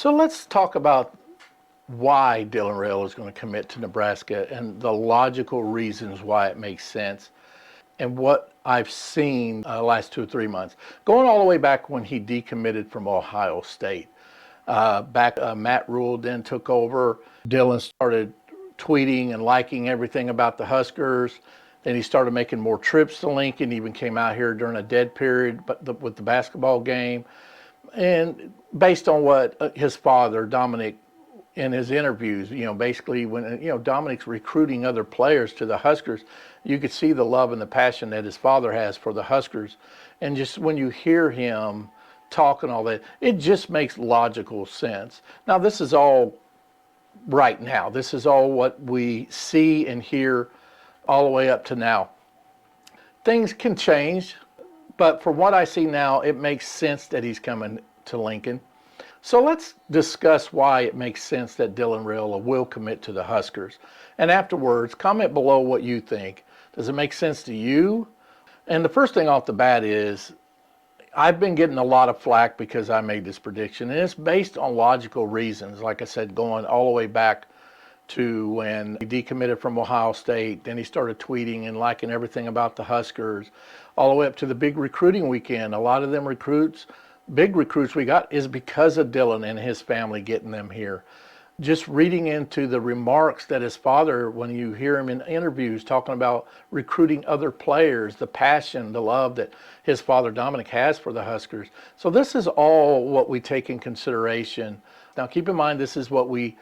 So let's talk about why Dylan Raiola is going to commit to Nebraska and the logical reasons why it makes sense and what I've seen the last 2 or 3 months. Going all the way back when he decommitted from Ohio State. Matt Rhule then took over. Dylan started tweeting and liking everything about the Huskers. Then he started making more trips to Lincoln, even came out here during a dead period with the basketball game. And based on what his father, Dominic, in his interviews, basically when, Dominic's recruiting other players to the Huskers, you could see the love and the passion that his father has for the Huskers. And just when you hear him talk and all that, it just makes logical sense. Now, this is all right now. This is all what we see and hear all the way up to now. Things can change, but from what I see now, it makes sense that he's coming to Lincoln. So let's discuss why it makes sense that Dylan Raiola will commit to the Huskers. And afterwards, comment below what you think. Does it make sense to you? And the first thing off the bat is, I've been getting a lot of flack because I made this prediction, and it's based on logical reasons. Like I said, going all the way back to when he decommitted from Ohio State, then he started tweeting and liking everything about the Huskers, all the way up to the big recruiting weekend. A lot of them big recruits we got is because of Dylan and his family getting them here. Just reading into the remarks that his father, when you hear him in interviews talking about recruiting other players, the passion, the love that his father Dominic has for the Huskers. So this is all what we take in consideration. Now keep in mind, this is what we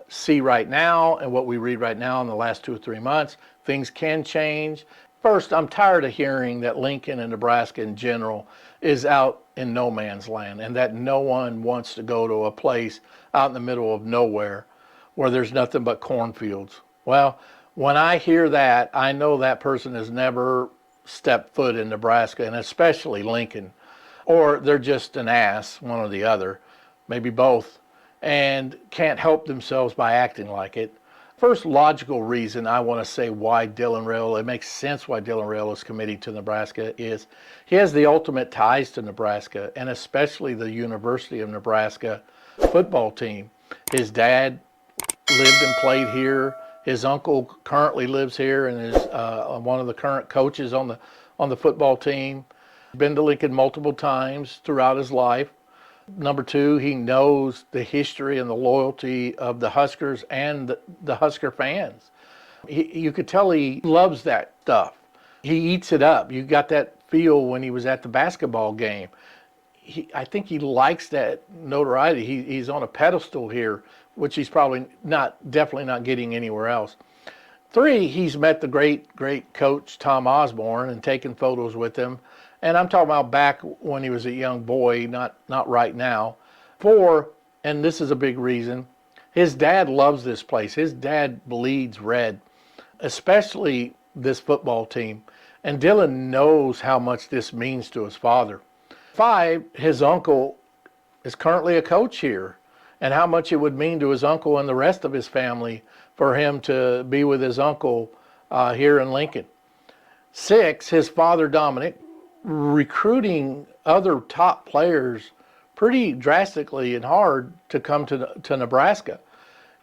see right now and what we read right now in the last 2 or 3 months. Things can change. First, I'm tired of hearing that Lincoln and Nebraska in general is out in no man's land and that no one wants to go to a place out in the middle of nowhere where there's nothing but cornfields. Well, when I hear that, I know that person has never stepped foot in Nebraska, and especially Lincoln. Or they're just an ass, one or the other, maybe both, and can't help themselves by acting like it. First logical reason I want to say why Dylan Rhule, it makes sense why Dylan Rhule is committing to Nebraska, is he has the ultimate ties to Nebraska, and especially the University of Nebraska football team. His dad lived and played here. His uncle currently lives here and is one of the current coaches on the football team. Been to Lincoln multiple times throughout his life. Number two, he knows the history and the loyalty of the Huskers and the Husker fans. You could tell he loves that stuff. He eats it up. You got that feel when he was at the basketball game. I think he likes that notoriety. He's on a pedestal here, which he's definitely not getting anywhere else. Three, he's met the great coach Tom Osborne and taken photos with him. And I'm talking about back when he was a young boy, not right now. Four, and this is a big reason, his dad loves this place. His dad bleeds red, especially this football team. And Dylan knows how much this means to his father. Five, his uncle is currently a coach here, and how much it would mean to his uncle and the rest of his family for him to be with his uncle here in Lincoln. Six, his father Dominic, recruiting other top players pretty drastically and hard to come to Nebraska.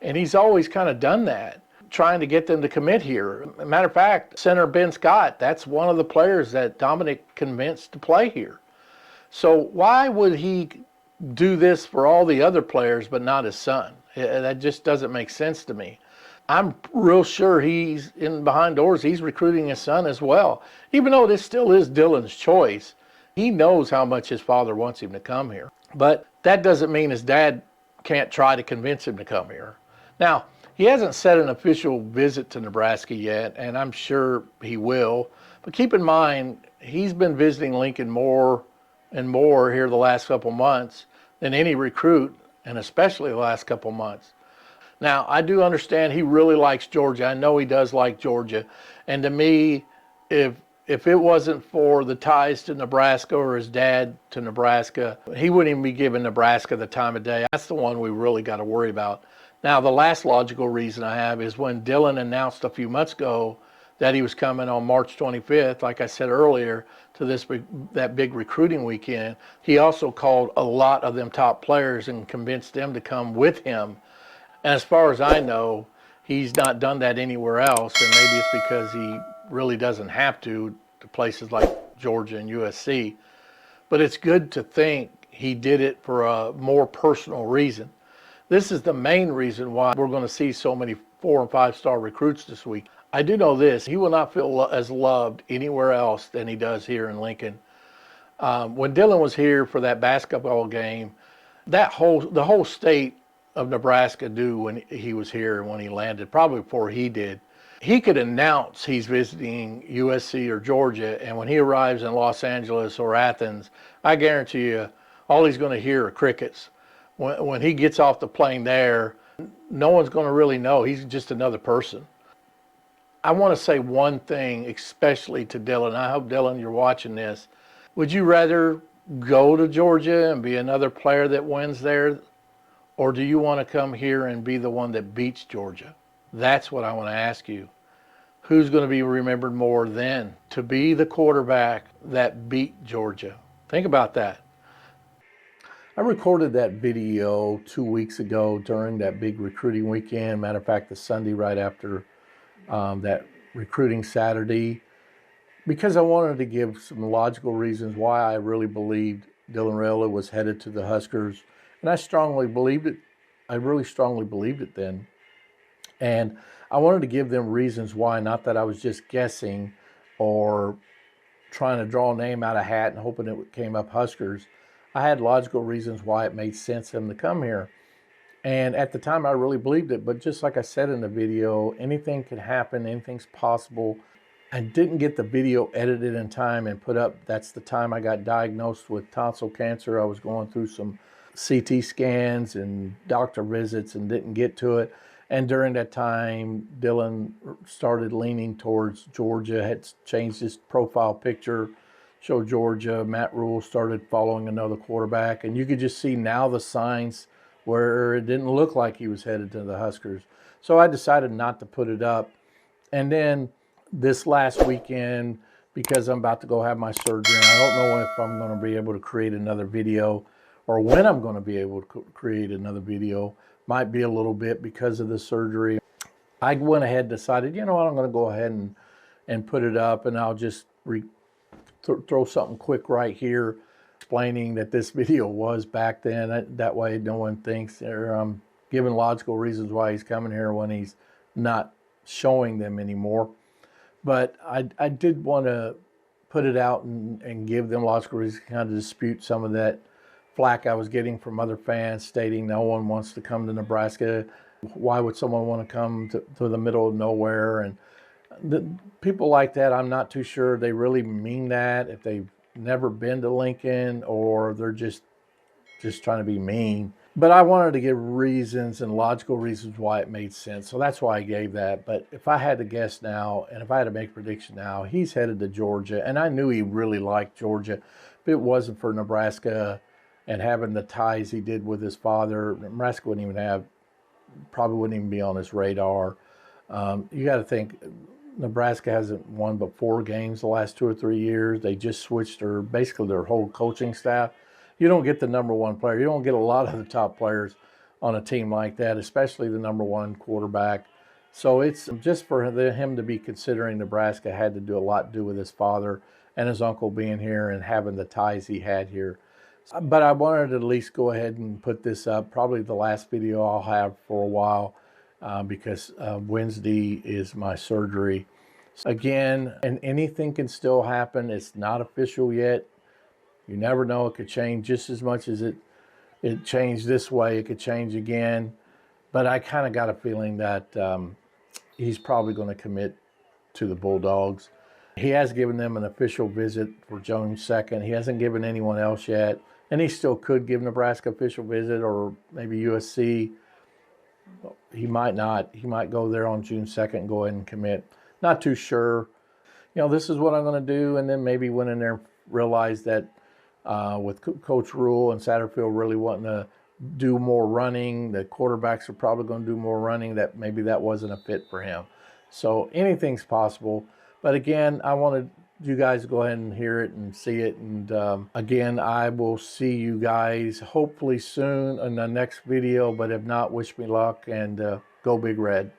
And he's always kind of done that, trying to get them to commit here. Matter of fact, center Ben Scott, that's one of the players that Dominic convinced to play here. So why would he do this for all the other players but not his son? That just doesn't make sense to me. I'm real sure he's in behind doors. He's recruiting his son as well. Even though this still is Dylan's choice, he knows how much his father wants him to come here. But that doesn't mean his dad can't try to convince him to come here. Now, he hasn't set an official visit to Nebraska yet, and I'm sure he will. But keep in mind, he's been visiting Lincoln more and more here the last couple months than any recruit, and especially the last couple months. Now, I do understand he really likes Georgia. I know he does like Georgia. And to me, if it wasn't for the ties to Nebraska or his dad to Nebraska, he wouldn't even be giving Nebraska the time of day. That's the one we really got to worry about. Now, the last logical reason I have is when Dylan announced a few months ago that he was coming on March 25th, like I said earlier, to that big recruiting weekend. He also called a lot of them top players and convinced them to come with him. And as far as I know, he's not done that anywhere else, and maybe it's because he really doesn't have to places like Georgia and USC. But it's good to think he did it for a more personal reason. This is the main reason why we're going to see so many 4- and 5-star recruits this week. I do know this: he will not feel as loved anywhere else than he does here in Lincoln. When Dylan was here for that basketball game, the whole state of Nebraska knew when he was here and when he landed, probably before he did. He could announce he's visiting USC or Georgia, and when he arrives in Los Angeles or Athens, I guarantee you, all he's going to hear are crickets. When he gets off the plane there, no one's going to really know. He's just another person. I want to say one thing, especially to Dylan. I hope, Dylan, you're watching this. Would you rather go to Georgia and be another player that wins there, or do you want to come here and be the one that beats Georgia? That's what I want to ask you. Who's going to be remembered more then? To be the quarterback that beat Georgia? Think about that. I recorded that video 2 weeks ago during that big recruiting weekend. Matter of fact, the Sunday right after that recruiting Saturday, because I wanted to give some logical reasons why I really believed Dylan Raiola was headed to the Huskers. And I strongly believed it. I really strongly believed it then. And I wanted to give them reasons why, not that I was just guessing or trying to draw a name out of a hat and hoping it came up Huskers. I had logical reasons why it made sense for him to come here. And at the time, I really believed it. But just like I said in the video, anything can happen, anything's possible. I didn't get the video edited in time and put up. That's the time I got diagnosed with tonsil cancer. I was going through some CT scans and doctor visits and didn't get to it. And during that time, Dylan started leaning towards Georgia, had changed his profile picture, showed Georgia. Matt Rhule started following another quarterback. And you could just see now the signs where it didn't look like he was headed to the Huskers. So I decided not to put it up. And then this last weekend, because I'm about to go have my surgery, and I don't know if I'm going to be able to create another video or when I'm going to be able to create another video. Might be a little bit because of the surgery. I went ahead and decided, you know what, I'm going to go ahead and put it up, and I'll just throw something quick right here explaining that this video was back then. That way no one thinks I'm giving logical reasons why he's coming here when he's not showing them anymore. But I did want to put it out and give them logical reasons to kind of dispute some of that flack I was getting from other fans stating no one wants to come to Nebraska. Why would someone want to come to the middle of nowhere? And people like that, I'm not too sure they really mean that, if they've never been to Lincoln or they're just trying to be mean. But I wanted to give reasons and logical reasons why it made sense. So that's why I gave that. But if I had to guess now, and if I had to make a prediction now, he's headed to Georgia. And I knew he really liked Georgia. If it wasn't for Nebraska and having the ties he did with his father, Nebraska probably wouldn't even be on his radar. You got to think, Nebraska hasn't won but 4 games the last 2 or 3 years. They just switched basically their whole coaching staff. You don't get the number one player. You don't get a lot of the top players on a team like that, especially the number one quarterback. So it's just for him to be considering Nebraska had to do a lot to do with his father and his uncle being here and having the ties he had here. But I wanted to at least go ahead and put this up, probably the last video I'll have for a while, because Wednesday is my surgery. Again, and anything can still happen. It's not official yet. You never know. It could change just as much as it changed this way. It could change again. But I kind of got a feeling that he's probably going to commit to the Bulldogs. He has given them an official visit for June 2nd. He hasn't given anyone else yet. And he still could give Nebraska official visit, or maybe USC. He might not. He might go there on June 2nd and go ahead and commit. Not too sure. You know, this is what I'm going to do. And then maybe went in there and realized that with Coach Rhule and Satterfield really wanting to do more running, the quarterbacks are probably going to do more running, that maybe that wasn't a fit for him. So anything's possible. But again, I wanted you guys to go ahead and hear it and see it. And again, I will see you guys hopefully soon in the next video. But if not, wish me luck and go Big Red.